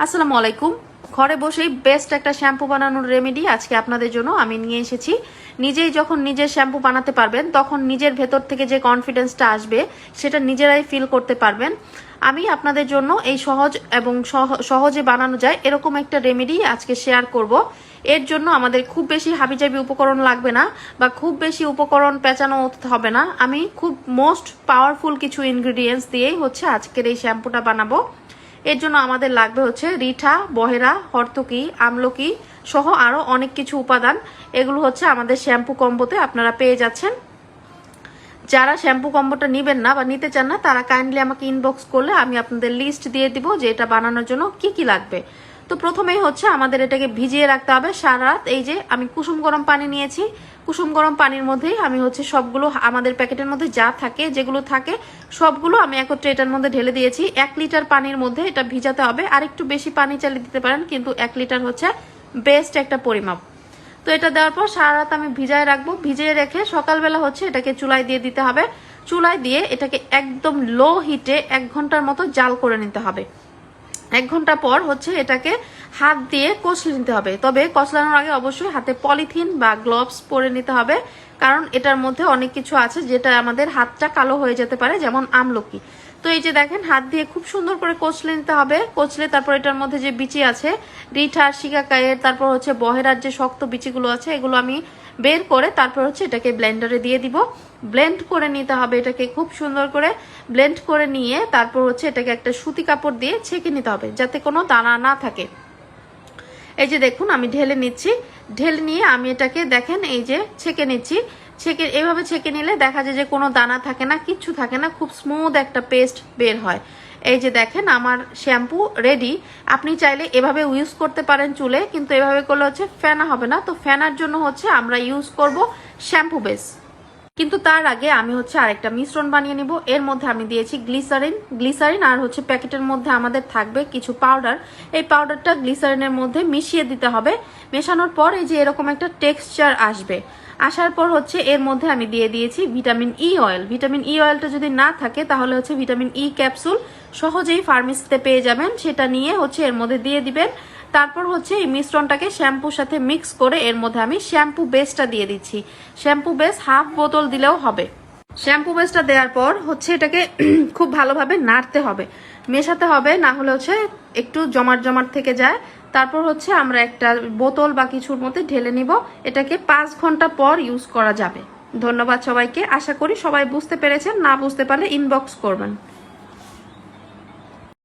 আসসালামু আলাইকুম। ঘরে বসেই বেস্ট একটা শ্যাম্পু বানানোর রেমেডি আজকে আপনাদের জন্য আমি নিয়ে এসেছি। নিজেই যখন নিজের শ্যাম্পু বানাতে পারবেন তখন নিজের ভেতর থেকে যে কনফিডেন্সটা আসবে সেটা নিজেরাই ফিল করতে পারবেন। আমি আপনাদের জন্য এই সহজ এবং সহজে বানানো যায় এরকম একটা রেমেডি আজকে শেয়ার করব। এর জন্য আমাদের খুব বেশি হাবিজাবি উপকরণ লাগবে না বা খুব বেশি উপকরণ পেঁচানো হবে না। আমি খুব মোস্ট পাওয়ারফুল কিছু ইনগ্রিডিয়েন্টস দিয়েই আজকের এই শ্যাম্পুটা বানাবো। এর জন্য আমাদের লাগবে রিঠা, বহেরা, হর্তকি, আমলকি সহ আরো অনেক কিছু উপাদান। এগুলো আমাদের শ্যাম্পু কম্বোতে আপনারা পেয়ে যাচ্ছেন। যারা শ্যাম্পু কম্বোটা নেবেন না বা নিতে চান না তারা কাইন্ডলি আমাকে ইনবক্স করলে আমি আপনাদের লিস্ট দিয়ে দিব যে এটা বানানোর জন্য কি কি লাগবে। তো প্রথমেই আমাদের এটাকে ভিজিয়ে রাখতে হবে সারা রাত। এই যে আমি কুসুম গরম পানি নিয়েছি, কুসুম গরম পানির মধ্যেই আমি সবগুলো আমাদের প্যাকেটের মধ্যে যা থাকে যেগুলো থাকে সবগুলো আমি একত্রে এটার মধ্যে ঢেলে দিয়েছি। 1 লিটার পানির মধ্যে এটা ভিজাতে হবে। আর একটু বেশি পানি চালিয়ে দিতে পারেন, কিন্তু 1 লিটার বেস্ট একটা পরিমাপ। তো এটা দেওয়ার পর সারা রাত আমি ভিজায় রাখবো। ভিজিয়ে রেখে সকালবেলা এটাকে চুলায় দিয়ে দিতে হবে। চুলায় দিয়ে এটাকে একদম লো হিটে 1 ঘন্টার মতো জাল করে নিতে হবে। 1 ঘন্টা পর এটাকে হাত দিয়ে কষলে নিতে হবে। তবে কষলানোর আগে অবশ্যই হাতে পলিথিন বা গ্লোভস পরে নিতে হবে, কারণ এটার মধ্যে অনেক কিছু আছে যেটা আমাদের হাতটা কালো হয়ে যেতে পারে, যেমন আমলকি। তো এই যে দেখেন, হাত দিয়ে খুব সুন্দর করে কষলে নিতে হবে। কষলে তারপর এটার মধ্যে যে বিচি আছে, রিঠার, শিকাকায়ের, তারপর বহেরার যে শক্ত বিচিগুলো আছে এগুলো আমি বের করে তারপর এটাকে ব্লেন্ডারে দিয়ে দিব। ব্লেন্ড করে নিতে হবে এটাকে খুব সুন্দর করে। ব্লেন্ড করে নিয়ে তারপর এটাকে একটা সুতি কাপড় দিয়ে ছেঁকে নিতে হবে যাতে কোনো দানা না থাকে। এই যে দেখুন আমি ঢেলে নিচ্ছি। ঢেলে নিয়ে আমি এটাকে দেখেন এই যে ছেঁকে নিচ্ছি। এইভাবে ছেঁকে নিলে দেখা যায় যে কোনো দানা থাকে না, কিচ্ছু থাকে না, খুব স্মুথ একটা পেস্ট বের হয়। এই যে দেখেন আমার শ্যাম্পু রেডি। আপনি চাইলে এভাবে ইউজ করতে পারেন চুলে, কিন্তু এভাবে করলে ফেনা হবে না। তো ফেনার জন্য আমরা ইউজ করব শ্যাম্পু বেস। কিন্তু তার আগে আমি আরেকটা মিশ্রণ বানিয়ে নিব। এর মধ্যে আমি দিয়েছি গ্লিসারিন আর প্যাকেটের মধ্যে আমাদের থাকবে কিছু পাউডার। এই পাউডারটা গ্লিসারিনের মধ্যে মিশিয়ে দিতে হবে। মেশানোর পর এই যে এরকম একটা টেক্সচার আসবে। আসার পর এর মধ্যে আমি দিয়ে দিয়েছি vitamin E oil. Vitamin E অয়েলটা যদি না থাকে তাহলে ভিটামিন ই ক্যাপসুল সহজেই ফার্মেসিতে পেয়ে যাবেন। সেটা নিয়ে এর মধ্যে দিয়ে দিবেন। তারপর এই মিশ্রণটাকে শ্যাম্পুর সাথে মিক্স করে এর মধ্যে আমি শ্যাম্পু বেসটা দিয়ে দিচ্ছি। শ্যাম্পু বেস হাফ বোতল দিলেও হবে। শ্যাম্পু বেসটা দেওয়ার পর এটাকে খুব ভালোভাবে নাড়তে হবে, মেশাতে হবে, না হলে একটু জমাট থেকে যায়। তারপর আমরা একটা বোতল বা কিছুর মধ্যে ঢেলে নিব। এটাকে 5 ঘন্টা পর ইউজ করা যাবে। ধন্যবাদ সবাইকে। আশা করি সবাই বুঝতে পেরেছেন। না বুঝতে পারলে ইনবক্স করবেন।